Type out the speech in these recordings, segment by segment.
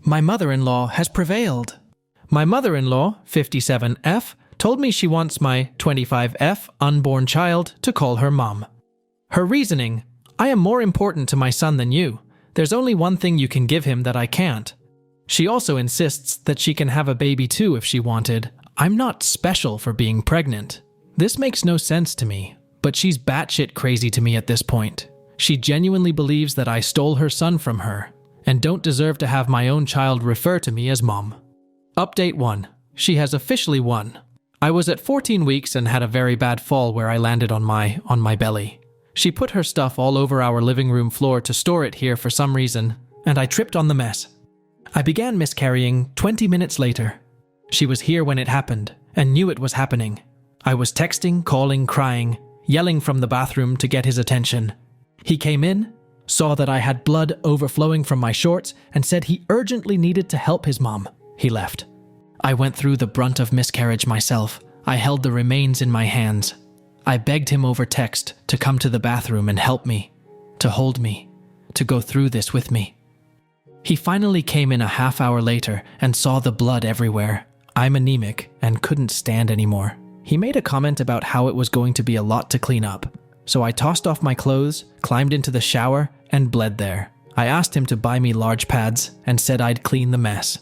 My mother-in-law has prevailed. My mother-in-law, 57F, told me she wants my 25F unborn child to call her mom. Her reasoning: I am more important to my son than you. There's only one thing you can give him that I can't. She also insists that she can have a baby too if she wanted. I'm not special for being pregnant. This makes no sense to me, but she's batshit crazy to me at this point. She genuinely believes that I stole her son from her and don't deserve to have my own child refer to me as mom. Update 1. She has officially won. I was at 14 weeks and had a very bad fall where I landed on my belly. She put her stuff all over our living room floor to store it here for some reason, and I tripped on the mess. I began miscarrying 20 minutes later. She was here when it happened and knew it was happening. I was texting, calling, crying, yelling from the bathroom to get his attention. He came in, saw that I had blood overflowing from my shorts, and said he urgently needed to help his mom. He left. I went through the brunt of miscarriage myself. I held the remains in my hands. I begged him over text to come to the bathroom and help me, to hold me, to go through this with me. He finally came in a half hour later and saw the blood everywhere. I'm anemic and couldn't stand anymore. He made a comment about how it was going to be a lot to clean up. So I tossed off my clothes, climbed into the shower, and bled there. I asked him to buy me large pads and said I'd clean the mess.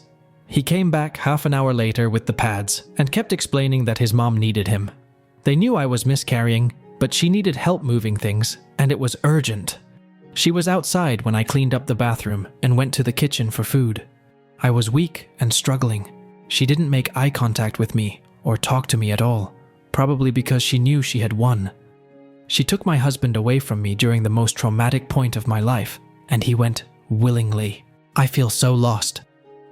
He came back half an hour later with the pads and kept explaining that his mom needed him. They knew I was miscarrying, but she needed help moving things, and it was urgent. She was outside when I cleaned up the bathroom and went to the kitchen for food. I was weak and struggling. She didn't make eye contact with me or talk to me at all, probably because she knew she had won. She took my husband away from me during the most traumatic point of my life, and he went willingly. I feel so lost.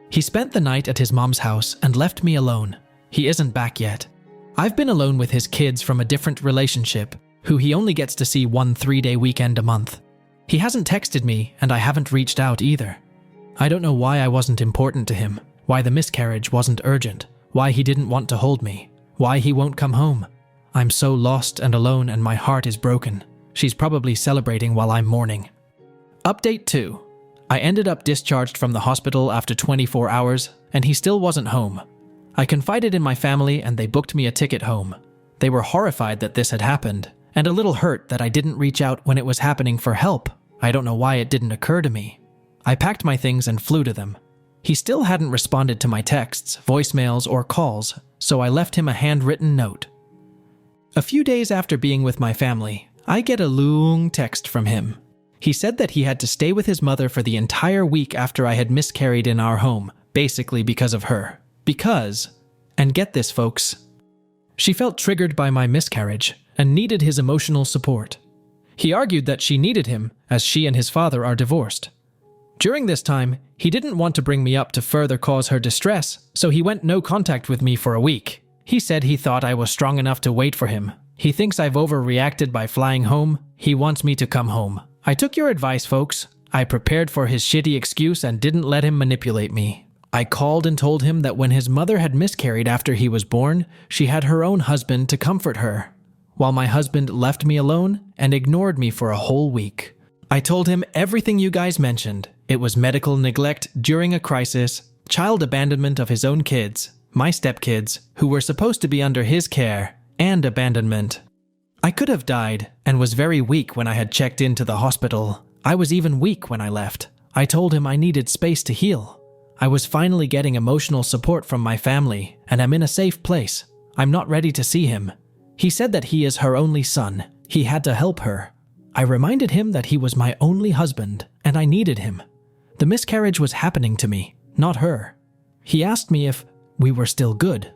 He spent the night at his mom's house and left me alone. He isn't back yet. I've been alone with his kids from a different relationship, who he only gets to see 1 3-day weekend a month. He hasn't texted me, and I haven't reached out either. I don't know why I wasn't important to him, why the miscarriage wasn't urgent, why he didn't want to hold me, why he won't come home. I'm so lost and alone and my heart is broken. She's probably celebrating while I'm mourning. Update 2. I ended up discharged from the hospital after 24 hours and he still wasn't home. I confided in my family and they booked me a ticket home. They were horrified that this had happened and a little hurt that I didn't reach out when it was happening for help. I don't know why it didn't occur to me. I packed my things and flew to them. He still hadn't responded to my texts, voicemails, or calls, so I left him a handwritten note. A few days after being with my family, I get a long text from him. He said that he had to stay with his mother for the entire week after I had miscarried in our home, basically because of her. Because, and get this folks, she felt triggered by my miscarriage and needed his emotional support. He argued that she needed him as she and his father are divorced. During this time, he didn't want to bring me up to further cause her distress, so he went no contact with me for a week. He said he thought I was strong enough to wait for him. He thinks I've overreacted by flying home. He wants me to come home. I took your advice, folks. I prepared for his shitty excuse and didn't let him manipulate me. I called and told him that when his mother had miscarried after he was born, she had her own husband to comfort her, while my husband left me alone and ignored me for a whole week. I told him everything you guys mentioned. It was medical neglect during a crisis, child abandonment of his own kids, my stepkids, who were supposed to be under his care, and abandonment. I could have died and was very weak when I had checked into the hospital. I was even weak when I left. I told him I needed space to heal. I was finally getting emotional support from my family, and I'm in a safe place. I'm not ready to see him. He said that he is her only son. He had to help her. I reminded him that he was my only husband, and I needed him. The miscarriage was happening to me, not her. He asked me if we were still good.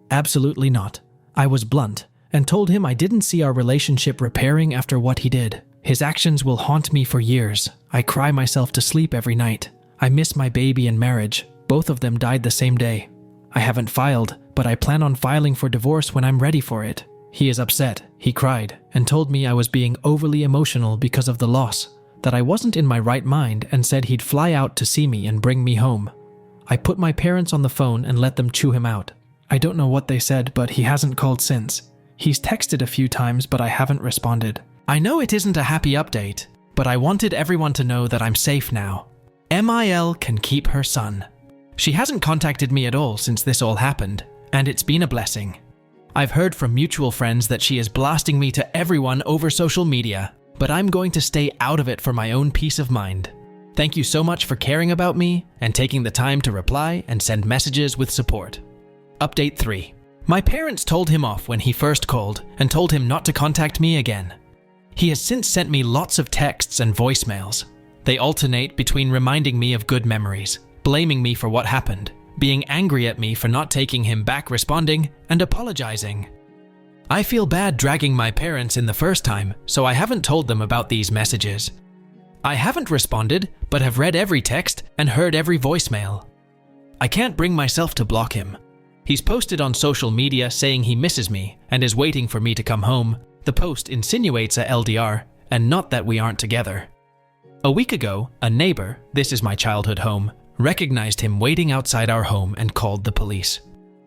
Absolutely not. I was blunt and told him I didn't see our relationship repairing after what he did. His actions will haunt me for years. I cry myself to sleep every night. I miss my baby and marriage. Both of them died the same day. I haven't filed, but I plan on filing for divorce when I'm ready for it. He is upset. He cried and told me I was being overly emotional because of the loss, that I wasn't in my right mind, and said he'd fly out to see me and bring me home. I put my parents on the phone and let them chew him out. I don't know what they said, but he hasn't called since. He's texted a few times, but I haven't responded. I know it isn't a happy update, but I wanted everyone to know that I'm safe now. MIL can keep her son. She hasn't contacted me at all since this all happened, and it's been a blessing. I've heard from mutual friends that she is blasting me to everyone over social media, but I'm going to stay out of it for my own peace of mind. Thank you so much for caring about me and taking the time to reply and send messages with support. Update 3. My parents told him off when he first called and told him not to contact me again. He has since sent me lots of texts and voicemails. They alternate between reminding me of good memories, blaming me for what happened, being angry at me for not taking him back responding, and apologizing. I feel bad dragging my parents in the first time, so I haven't told them about these messages. I haven't responded, but have read every text and heard every voicemail. I can't bring myself to block him. He's posted on social media saying he misses me and is waiting for me to come home. The post insinuates a LDR, and not that we aren't together. A week ago, a neighbor, this is my childhood home, recognized him waiting outside our home and called the police.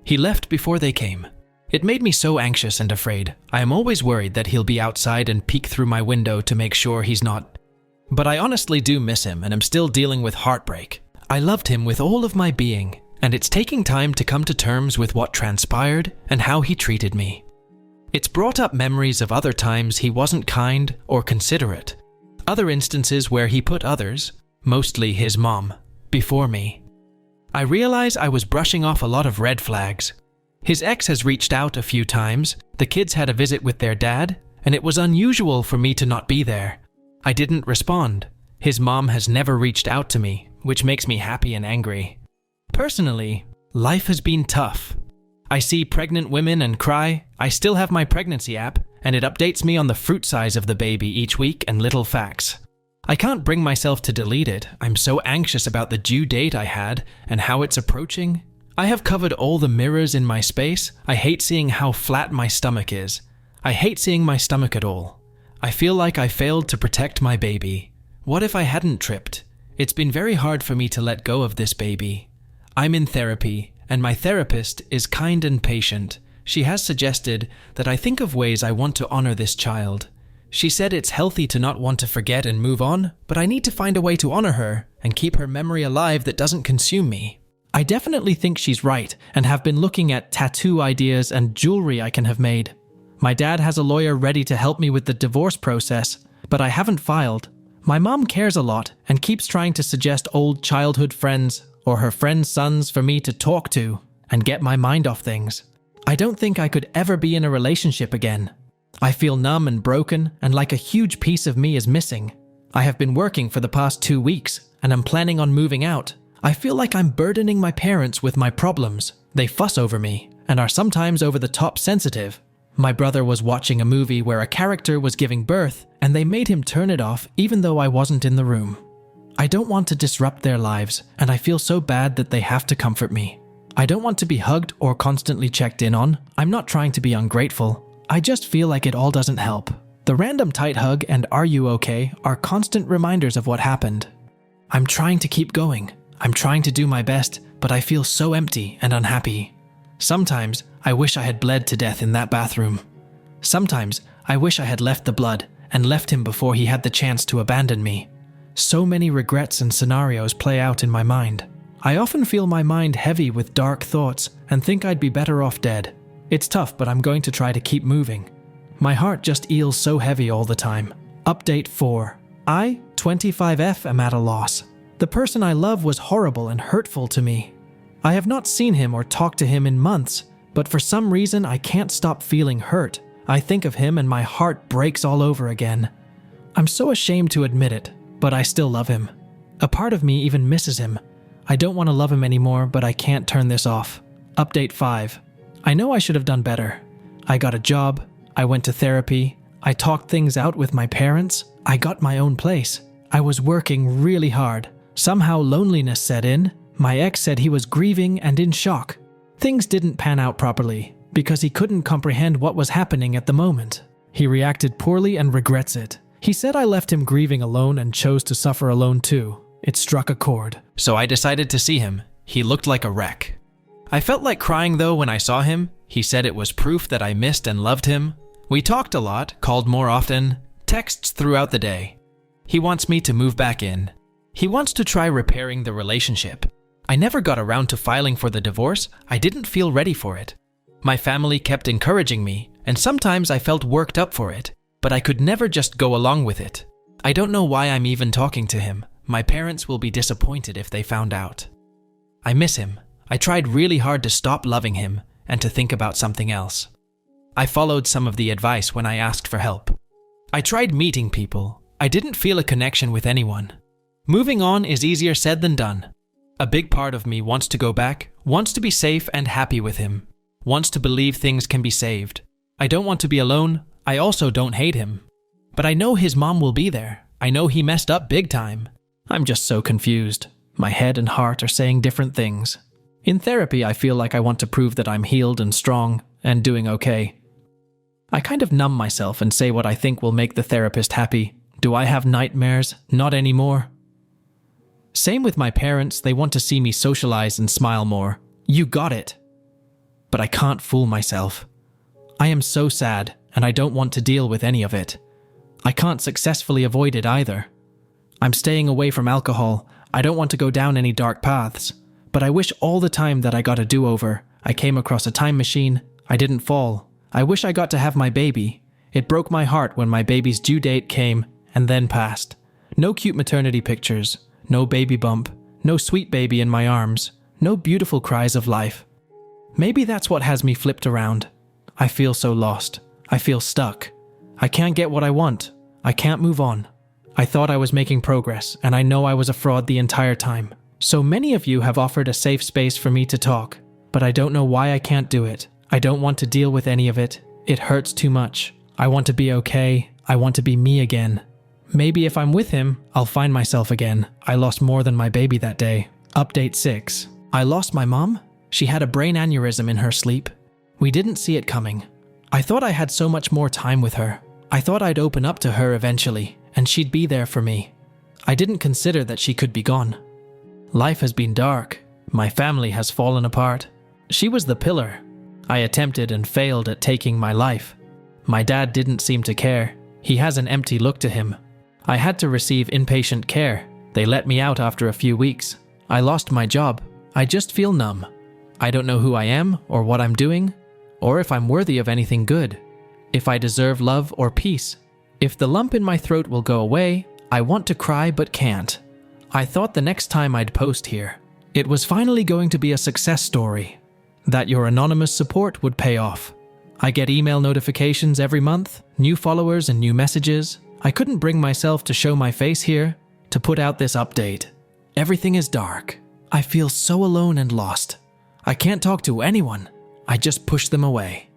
He left before they came. It made me so anxious and afraid. I am always worried that he'll be outside and peek through my window to make sure he's not. But I honestly do miss him and am still dealing with heartbreak. I loved him with all of my being, and it's taking time to come to terms with what transpired and how he treated me. It's brought up memories of other times he wasn't kind or considerate, other instances where he put others, mostly his mom, before me. I realize I was brushing off a lot of red flags. His ex has reached out a few times, the kids had a visit with their dad, and it was unusual for me to not be there. I didn't respond. His mom has never reached out to me, which makes me happy and angry. Personally, life has been tough. I see pregnant women and cry. I still have my pregnancy app, and it updates me on the fruit size of the baby each week and little facts. I can't bring myself to delete it. I'm so anxious about the due date I had and how it's approaching. I have covered all the mirrors in my space. I hate seeing how flat my stomach is. I hate seeing my stomach at all. I feel like I failed to protect my baby. What if I hadn't tripped? It's been very hard for me to let go of this baby. I'm in therapy, and my therapist is kind and patient. She has suggested that I think of ways I want to honor this child. She said it's healthy to not want to forget and move on, but I need to find a way to honor her and keep her memory alive that doesn't consume me. I definitely think she's right and have been looking at tattoo ideas and jewelry I can have made. My dad has a lawyer ready to help me with the divorce process, but I haven't filed. My mom cares a lot and keeps trying to suggest old childhood friends or her friends' sons for me to talk to and get my mind off things. I don't think I could ever be in a relationship again. I feel numb and broken and like a huge piece of me is missing. I have been working for the past 2 weeks and I'm planning on moving out. I feel like I'm burdening my parents with my problems. They fuss over me and are sometimes over the top sensitive. My brother was watching a movie where a character was giving birth and they made him turn it off even though I wasn't in the room. I don't want to disrupt their lives and I feel so bad that they have to comfort me. I don't want to be hugged or constantly checked in on. I'm not trying to be ungrateful. I just feel like it all doesn't help. The random tight hug and "are you okay" are constant reminders of what happened. I'm trying to keep going. I'm trying to do my best, but I feel so empty and unhappy. Sometimes I wish I had bled to death in that bathroom. Sometimes I wish I had left the blood and left him before he had the chance to abandon me. So many regrets and scenarios play out in my mind. I often feel my mind heavy with dark thoughts and think I'd be better off dead. It's tough, but I'm going to try to keep moving. My heart just eels so heavy all the time. Update 4. I, 25F, am at a loss. The person I love was horrible and hurtful to me. I have not seen him or talked to him in months, but for some reason I can't stop feeling hurt. I think of him and my heart breaks all over again. I'm so ashamed to admit it, but I still love him. A part of me even misses him. I don't want to love him anymore, but I can't turn this off. Update 5. I know I should have done better. I got a job, I went to therapy, I talked things out with my parents, I got my own place. I was working really hard. Somehow loneliness set in. My ex said he was grieving and in shock. Things didn't pan out properly because he couldn't comprehend what was happening at the moment. He reacted poorly and regrets it. He said I left him grieving alone and chose to suffer alone too. It struck a chord. So I decided to see him. He looked like a wreck. I felt like crying though when I saw him. He said it was proof that I missed and loved him. We talked a lot, called more often, texts throughout the day. He wants me to move back in. He wants to try repairing the relationship. I never got around to filing for the divorce. I didn't feel ready for it. My family kept encouraging me, and sometimes I felt worked up for it, but I could never just go along with it. I don't know why I'm even talking to him. My parents will be disappointed if they found out. I miss him. I tried really hard to stop loving him and to think about something else. I followed some of the advice when I asked for help. I tried meeting people. I didn't feel a connection with anyone. Moving on is easier said than done. A big part of me wants to go back, wants to be safe and happy with him, wants to believe things can be saved. I don't want to be alone. I also don't hate him. But I know his mom will be there. I know he messed up big time. I'm just so confused. My head and heart are saying different things. In therapy, I feel like I want to prove that I'm healed and strong and doing okay. I kind of numb myself and say what I think will make the therapist happy. Do I have nightmares? Not anymore. Same with my parents. They want to see me socialize and smile more. You got it. But I can't fool myself. I am so sad, and I don't want to deal with any of it. I can't successfully avoid it either. I'm staying away from alcohol. I don't want to go down any dark paths. But I wish all the time that I got a do-over. I came across a time machine. I didn't fall. I wish I got to have my baby. It broke my heart when my baby's due date came and then passed. No cute maternity pictures. No baby bump. No sweet baby in my arms. No beautiful cries of life. Maybe that's what has me flipped around. I feel so lost. I feel stuck. I can't get what I want. I can't move on. I thought I was making progress, and I know I was a fraud the entire time. So many of you have offered a safe space for me to talk, but I don't know why I can't do it. I don't want to deal with any of it. It hurts too much. I want to be okay. I want to be me again. Maybe if I'm with him, I'll find myself again. I lost more than my baby that day. Update 6. I lost my mom. She had a brain aneurysm in her sleep. We didn't see it coming. I thought I had so much more time with her. I thought I'd open up to her eventually, and she'd be there for me. I didn't consider that she could be gone. Life has been dark. My family has fallen apart. She was the pillar. I attempted and failed at taking my life. My dad didn't seem to care. He has an empty look to him. I had to receive inpatient care. They let me out after a few weeks. I lost my job. I just feel numb. I don't know who I am or what I'm doing, or if I'm worthy of anything good, if I deserve love or peace. If the lump in my throat will go away, I want to cry but can't. I thought the next time I'd post here, it was finally going to be a success story, that your anonymous support would pay off. I get email notifications every month, new followers and new messages. I couldn't bring myself to show my face here, to put out this update. Everything is dark. I feel so alone and lost. I can't talk to anyone. I just push them away.